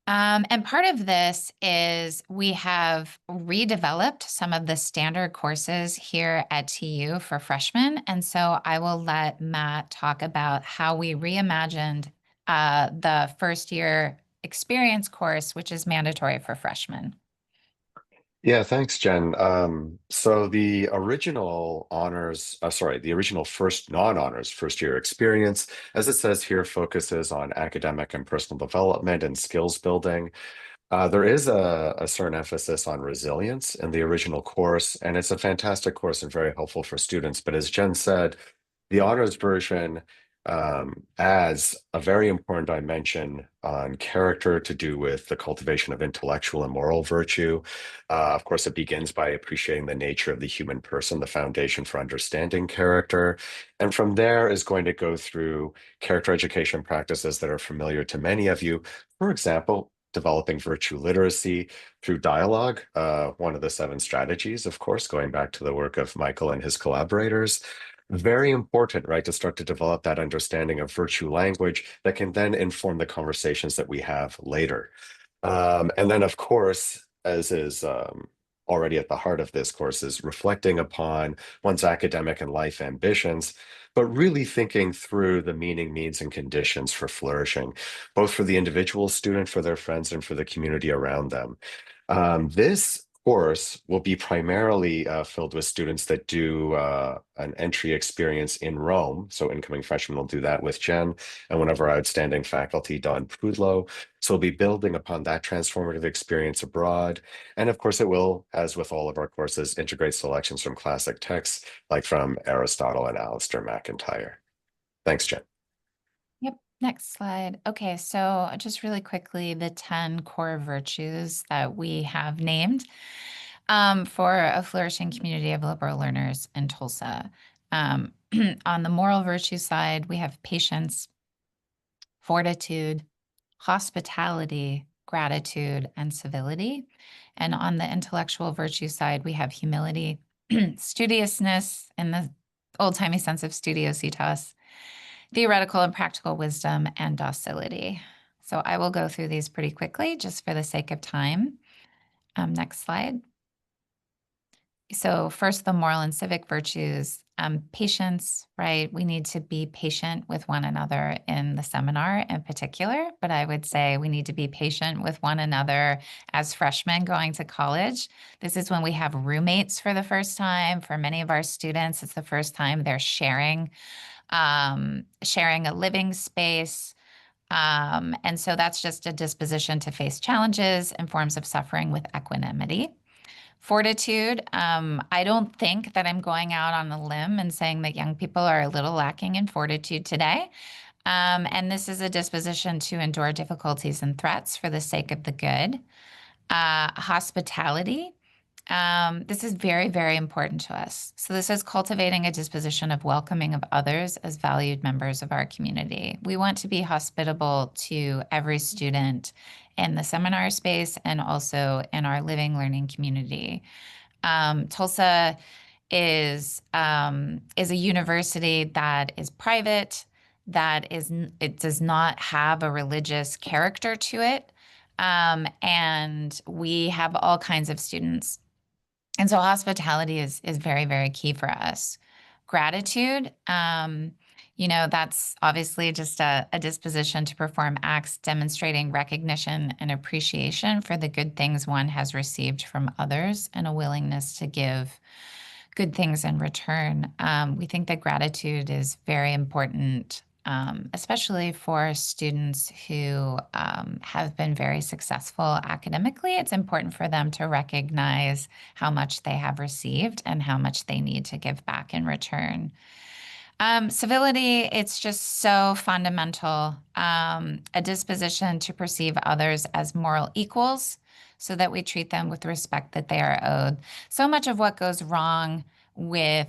And part of this is we have redeveloped some of the standard courses here at TU for freshmen. And so I will let Matt talk about how we reimagined the first year experience course, which is mandatory for freshmen. Yeah, thanks, Jen. So the original honors, the original first non-honors first year experience, as it says here, focuses on academic and personal development and skills building. There is a certain emphasis on resilience in the original course, and it's a fantastic course and very helpful for students. But as Jen said, the honors version adds a very important dimension on character to do with the cultivation of intellectual and moral virtue. Of course, it begins by appreciating the nature of the human person, the foundation for understanding character. And from there is going to go through character education practices that are familiar to many of you. For example, developing virtue literacy through dialogue, one of the 7 strategies, of course, going back to the work of Michael and his collaborators. Very important, right, to start to develop that understanding of virtue language that can then inform the conversations that we have later. And then, of course, as is already at the heart of this course, is reflecting upon one's academic and life ambitions, but really thinking through the meaning, means, and conditions for flourishing, both for the individual student, for their friends, and for the community around them. This course will be primarily filled with students that do an entry experience in Rome. So incoming freshmen will do that with Jen and one of our outstanding faculty, Don Prudlow. So we'll be building upon that transformative experience abroad. And of course, it will, as with all of our courses, integrate selections from classic texts, like from Aristotle and Alistair MacIntyre. Thanks, Jen. Yep. Next slide. Okay, so just really quickly, the 10 core virtues that we have named for a flourishing community of liberal learners in Tulsa. On the moral virtue side, we have patience, fortitude, hospitality, gratitude, and civility. And on the intellectual virtue side, we have humility, studiousness in the old-timey sense of studiositas, theoretical and practical wisdom, and docility. So I will go through these pretty quickly just for the sake of time. Next slide. So first, the moral and civic virtues, patience, right? We need to be patient with one another in the seminar in particular, but I would say we need to be patient with one another as freshmen going to college. This is when we have roommates for the first time. For many of our students, it's the first time they're sharing a living space. And so that's just a disposition to face challenges and forms of suffering with equanimity. Fortitude, I don't think that I'm going out on a limb and saying that young people are a little lacking in fortitude today. And this is a disposition to endure difficulties and threats for the sake of the good. Hospitality, This is very, very important to us. So this is cultivating a disposition of welcoming of others as valued members of our community. We want to be hospitable to every student in the seminar space and also in our living learning community. Tulsa is a university that is private, it does not have a religious character to it. And we have all kinds of students. And so hospitality is very, very key for us. Gratitude, that's obviously just a disposition to perform acts demonstrating recognition and appreciation for the good things one has received from others and a willingness to give good things in return. We think that gratitude is very important, especially for students who have been very successful academically. It's important for them to recognize how much they have received and how much they need to give back in return. Civility, it's just so fundamental. A disposition to perceive others as moral equals so that we treat them with respect that they are owed. So much of what goes wrong with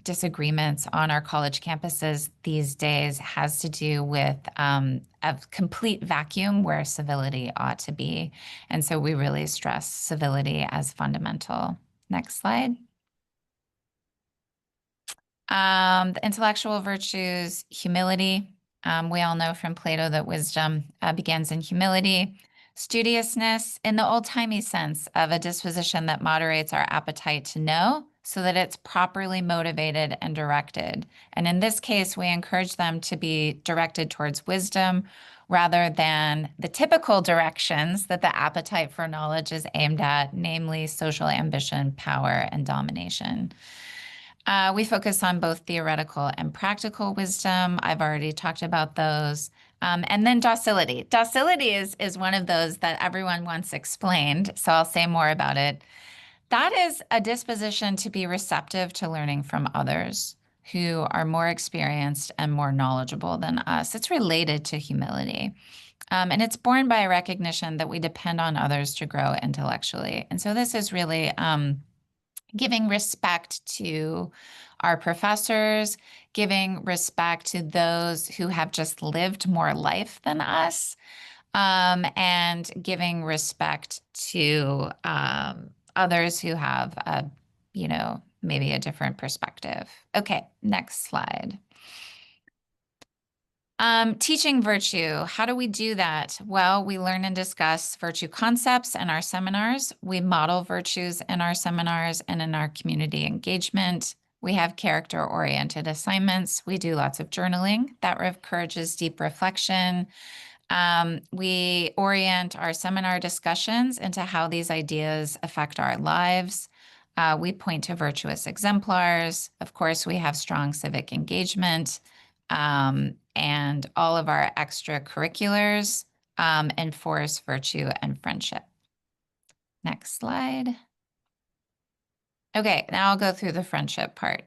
disagreements on our college campuses these days has to do with a complete vacuum where civility ought to be. And so we really stress civility as fundamental. Next slide. The intellectual virtues, humility. We all know from Plato that wisdom begins in humility. Studiousness, in the old-timey sense of a disposition that moderates our appetite to know so that it's properly motivated and directed. And in this case, we encourage them to be directed towards wisdom rather than the typical directions that the appetite for knowledge is aimed at, namely social ambition, power, and domination. We focus on both theoretical and practical wisdom. I've already talked about those. And then docility. Docility is one of those that everyone wants explained, so I'll say more about it. That is a disposition to be receptive to learning from others who are more experienced and more knowledgeable than us. It's related to humility. And it's born by a recognition that we depend on others to grow intellectually. And so this is really giving respect to our professors, giving respect to those who have just lived more life than us, and giving respect to others who have, maybe a different perspective. Okay, next slide. Teaching virtue, how do we do that? Well, we learn and discuss virtue concepts in our seminars. We model virtues in our seminars and in our community engagement. We have character-oriented assignments. We do lots of journaling that encourages deep reflection. We orient our seminar discussions into how these ideas affect our lives. We point to virtuous exemplars. Of course, we have strong civic engagement. And all of our extracurriculars enforce virtue and friendship. Next slide. Okay, now I'll go through the friendship part.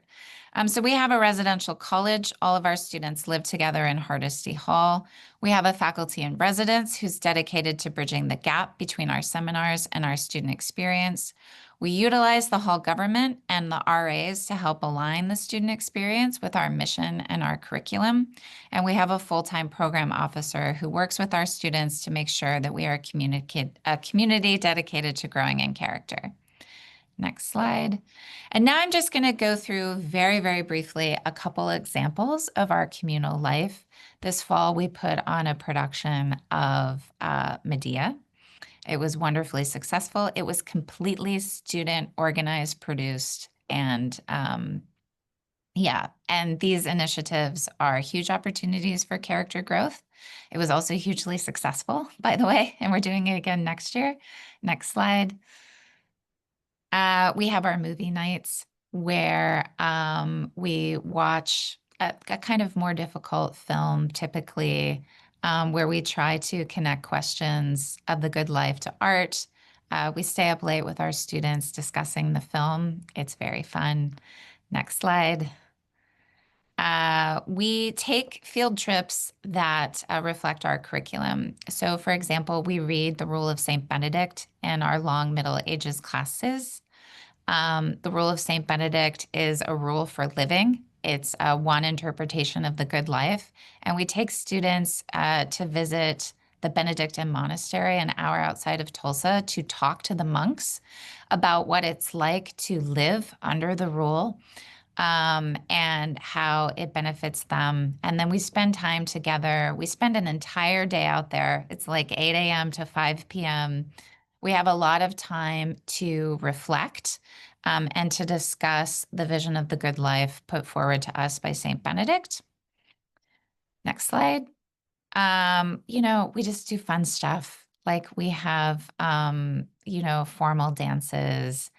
So we have a residential college. All of our students live together in Hardesty Hall. We have a faculty in residence who's dedicated to bridging the gap between our seminars and our student experience. We utilize the hall government and the RAs to help align the student experience with our mission and our curriculum. And we have a full-time program officer who works with our students to make sure that we are a community dedicated to growing in character. Next slide. And now I'm just going to go through very, very briefly a couple examples of our communal life. This fall, we put on a production of Medea. It was wonderfully successful. It was completely student organized, produced, and and these initiatives are huge opportunities for character growth. It was also hugely successful, by the way, and we're doing it again next year. Next slide. We have our movie nights where we watch a kind of more difficult film, typically, where we try to connect questions of the good life to art. We stay up late with our students discussing the film. It's very fun. Next slide. We take field trips that reflect our curriculum. So, for example, we read the Rule of St. Benedict in our long Middle Ages classes. The rule of Saint Benedict is a rule for living. It's one interpretation of the good life. And we take students to visit the Benedictine monastery an hour outside of Tulsa to talk to the monks about what it's like to live under the rule and how it benefits them. And then we spend time together. We spend an entire day out there. It's like 8 a.m. to 5 p.m. We have a lot of time to reflect and to discuss the vision of the good life put forward to us by Saint Benedict. Next slide. We just do fun stuff. Like we have, formal dances.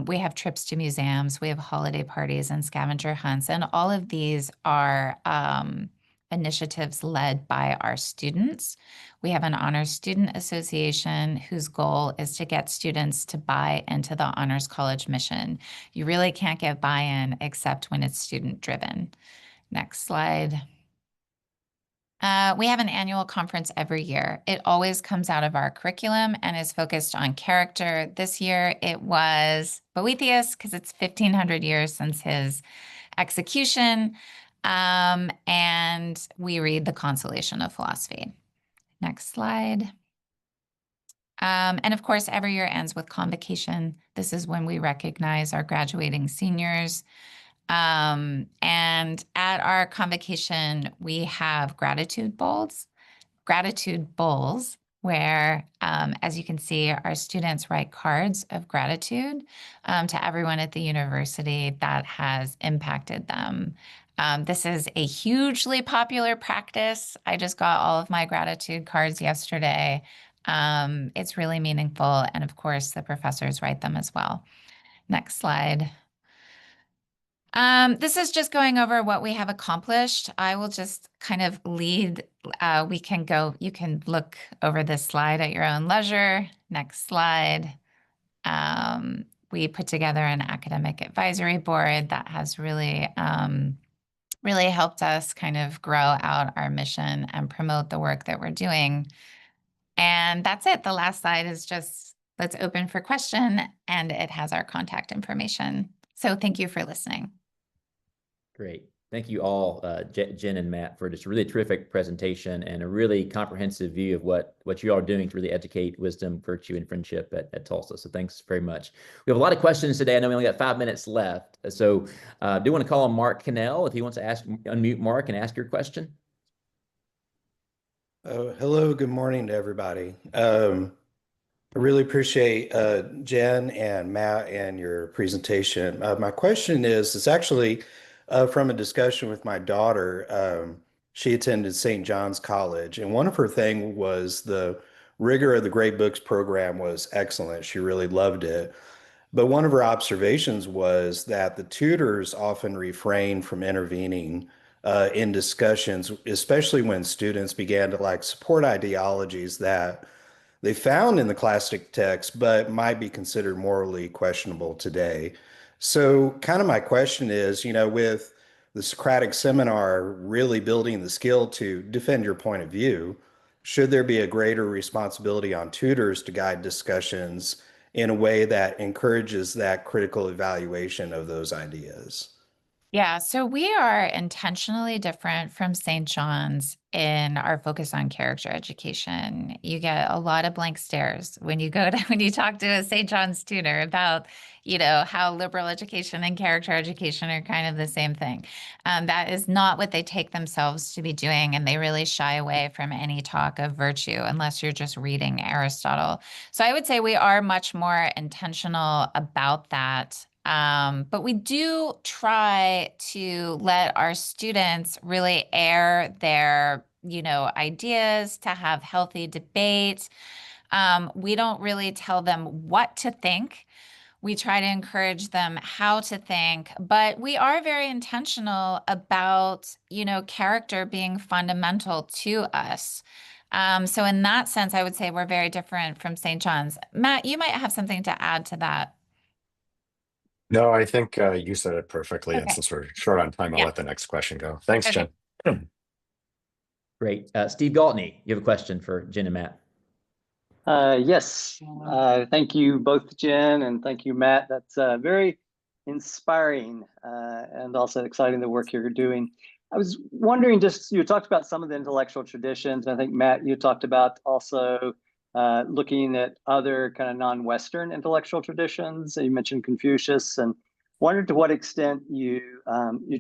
We have trips to museums. We have holiday parties and scavenger hunts. And all of these are initiatives led by our students. We have an Honors Student Association whose goal is to get students to buy into the Honors College mission. You really can't get buy-in except when it's student-driven. Next slide. We have an annual conference every year. It always comes out of our curriculum and is focused on character. This year it was Boethius because it's 1,500 years since his execution. And we read the Consolation of Philosophy. Next slide. And of course, every year ends with convocation. This is when we recognize our graduating seniors. And at our convocation, we have gratitude bowls where, as you can see, our students write cards of gratitude to everyone at the university that has impacted them. This is a hugely popular practice. I just got all of my gratitude cards yesterday. It's really meaningful. And of course, the professors write them as well. Next slide. This is just going over what we have accomplished. I will just kind of lead. You can look over this slide at your own leisure. Next slide. We put together an academic advisory board that has really helped us kind of grow out our mission and promote the work that we're doing. And that's it. The last slide is just, let's open for question, and it has our contact information. So thank you for listening. Great. Thank you all, Jen and Matt, for just a really terrific presentation and a really comprehensive view of what you all are doing to really educate wisdom, virtue, and friendship at Tulsa. So thanks very much. We have a lot of questions today. I know we only got 5 minutes left. So I do want to call on Mark Cannell if he wants to unmute Mark and ask your question. Hello, good morning to everybody. I really appreciate Jen and Matt and your presentation. My question is actually from a discussion with my daughter. She attended St. John's College, and one of her things was the rigor of the Great Books program was excellent. She really loved it. But one of her observations was that the tutors often refrain from intervening in discussions, especially when students began to support ideologies that they found in the classic text, but might be considered morally questionable today. So kind of my question is, with the Socratic seminar really building the skill to defend your point of view, should there be a greater responsibility on tutors to guide discussions in a way that encourages that critical evaluation of those ideas? Yeah, so we are intentionally different from St. John's in our focus on character education. You get a lot of blank stares when you talk to a St. John's tutor about, how liberal education and character education are kind of the same thing. That is not what they take themselves to be doing, and they really shy away from any talk of virtue unless you're just reading Aristotle. So I would say we are much more intentional about that. But we do try to let our students really air their, ideas, to have healthy debate. We don't really tell them what to think. We try to encourage them how to think, but we are very intentional about, character being fundamental to us. So in that sense, I would say we're very different from St. John's. Matt, you might have something to add to that. No, I think you said it perfectly. And Okay. since we're short on time, I'll Yeah. let the next question go. Thanks, Okay. Jen. Great. Steve Galtney, you have a question for Jen and Matt. Yes, thank you both, Jen, and thank you, Matt. That's very inspiring and also exciting the work you're doing. I was wondering, just you talked about some of the intellectual traditions. I think, Matt, you talked about also looking at other kind of non-Western intellectual traditions. You mentioned Confucius, and wondered to what extent you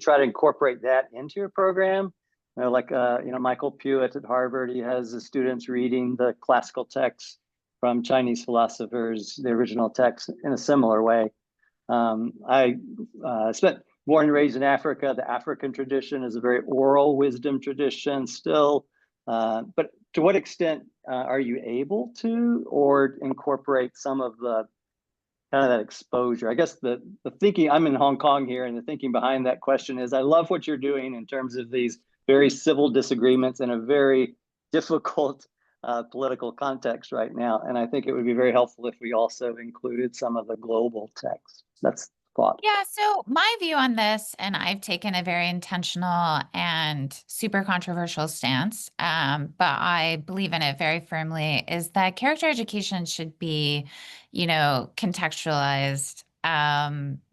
try to incorporate that into your program. Like Michael Pewitt at Harvard, he has the students reading the classical texts from Chinese philosophers, the original text, in a similar way. I spent born and raised in Africa. The African tradition is a very oral wisdom tradition still. But to what extent are you able to or incorporate some of the kind of that exposure? I guess the thinking, I'm in Hong Kong here, and the thinking behind that question is I love what you're doing in terms of these very civil disagreements in a very difficult political context right now. And I think it would be very helpful if we also included some of the global text. That's thought. Yeah, so my view on this, and I've taken a very intentional and super controversial stance, but I believe in it very firmly, is that character education should be, contextualized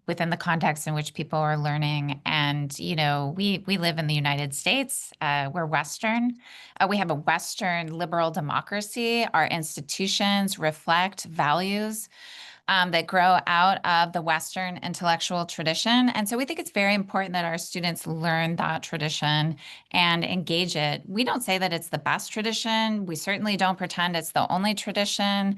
within the context in which people are learning. And, we live in the United States. We're Western. We have a Western liberal democracy. Our institutions reflect values that grow out of the Western intellectual tradition. And so we think it's very important that our students learn that tradition and engage it. We don't say that it's the best tradition. We certainly don't pretend it's the only tradition.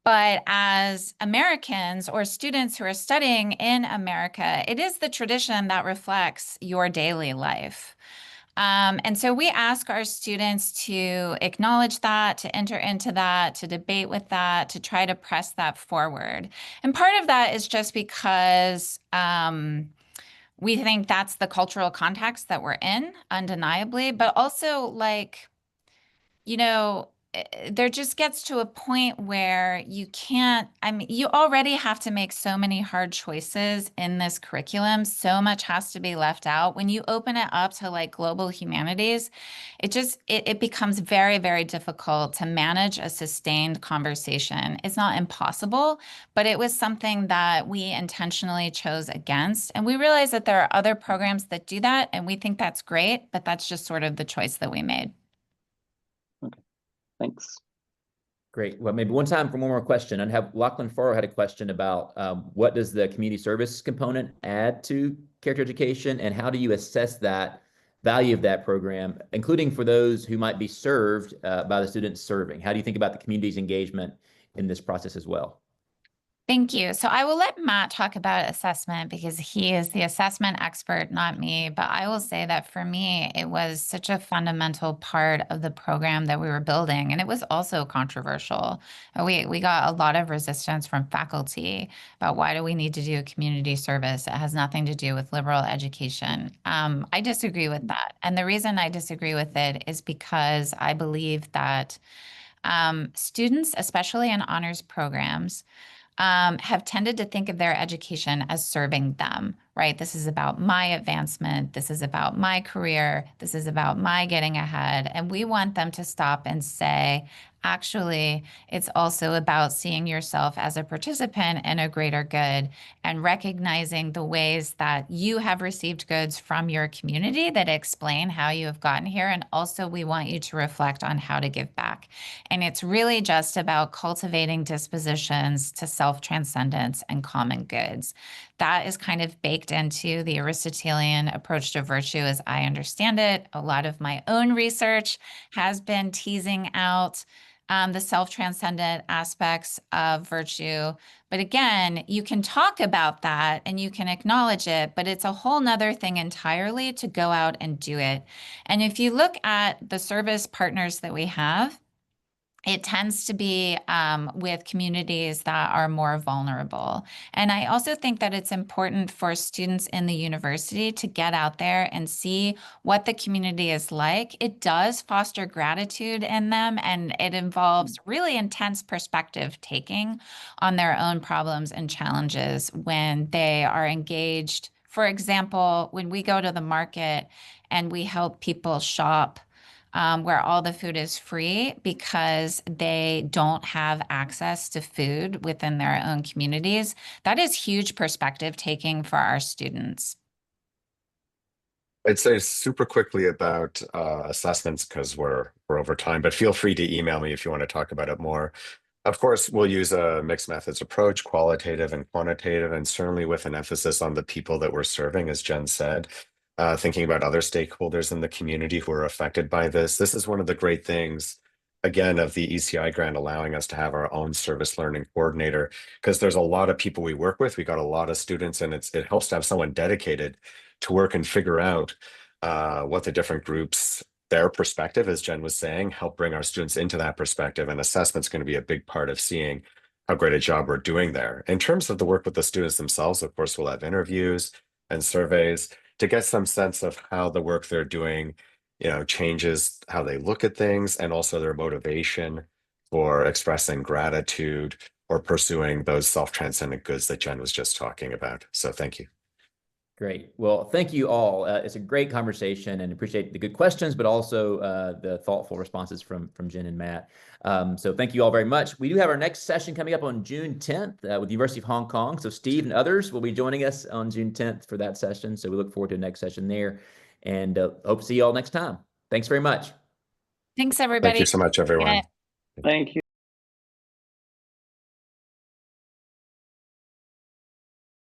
But as Americans or students who are studying in America, it is the tradition that reflects your daily life. And so we ask our students to acknowledge that, to enter into that, to debate with that, to try to press that forward. And part of that is just because we think that's the cultural context that we're in, undeniably, but also there just gets to a point where you can't, you already have to make so many hard choices in this curriculum. So much has to be left out. When you open it up to global humanities, it becomes very, very difficult to manage a sustained conversation. It's not impossible, but it was something that we intentionally chose against. And we realize that there are other programs that do that, and we think that's great, but that's just sort of the choice that we made. Thanks. Great. Well, maybe one time for one more question. I'd have Lachlan Farrow had a question about what does the community service component add to character education, and how do you assess that value of that program, including for those who might be served by the students serving? How do you think about the community's engagement in this process as well? Thank you. So I will let Matt talk about assessment because he is the assessment expert, not me. But I will say that for me, it was such a fundamental part of the program that we were building. And it was also controversial. We got a lot of resistance from faculty about why do we need to do a community service? It has nothing to do with liberal education. I disagree with that. And the reason I disagree with it is because I believe that students, especially in honors programs, have tended to think of their education as serving them, right? This is about my advancement. This is about my career. This is about my getting ahead. And we want them to stop and say, actually, it's also about seeing yourself as a participant in a greater good and recognizing the ways that you have received goods from your community that explain how you have gotten here. And also, we want you to reflect on how to give back. And it's really just about cultivating dispositions to self-transcendence and common goods. That is kind of baked into the Aristotelian approach to virtue as I understand it. A lot of my own research has been teasing out the self-transcendent aspects of virtue. But again, you can talk about that and you can acknowledge it, but it's a whole nother thing entirely to go out and do it. And if you look at the service partners that we have, it tends to be with communities that are more vulnerable. And I also think that it's important for students in the university to get out there and see what the community is like. It does foster gratitude in them, and it involves really intense perspective taking on their own problems and challenges when they are engaged. For example, when we go to the market and we help people shop where all the food is free because they don't have access to food within their own communities. That is huge perspective taking for our students. I'd say super quickly about assessments because we're over time, but feel free to email me if you want to talk about it more. Of course, we'll use a mixed methods approach, qualitative and quantitative, and certainly with an emphasis on the people that we're serving, as Jen said, thinking about other stakeholders in the community who are affected by this. This is one of the great things, again, of the ECI grant allowing us to have our own service learning coordinator, because there's a lot of people we work with. We got a lot of students, and it helps to have someone dedicated to work and figure out what the different groups, their perspective, as Jen was saying, help bring our students into that perspective. And assessment's going to be a big part of seeing how great a job we're doing there. In terms of the work with the students themselves, of course, we'll have interviews and surveys to get some sense of how the work they're doing, changes how they look at things and also their motivation for expressing gratitude or pursuing those self-transcendent goods that Jen was just talking about. So thank you. Great. Well, thank you all. It's a great conversation and appreciate the good questions, but also the thoughtful responses from Jen and Matt. So thank you all very much. We do have our next session coming up on June 10th with the University of Hong Kong. So Steve and others will be joining us on June 10th for that session. So we look forward to the next session there and hope to see you all next time. Thanks very much. Thanks, everybody. Thank you so much, everyone. Thank you.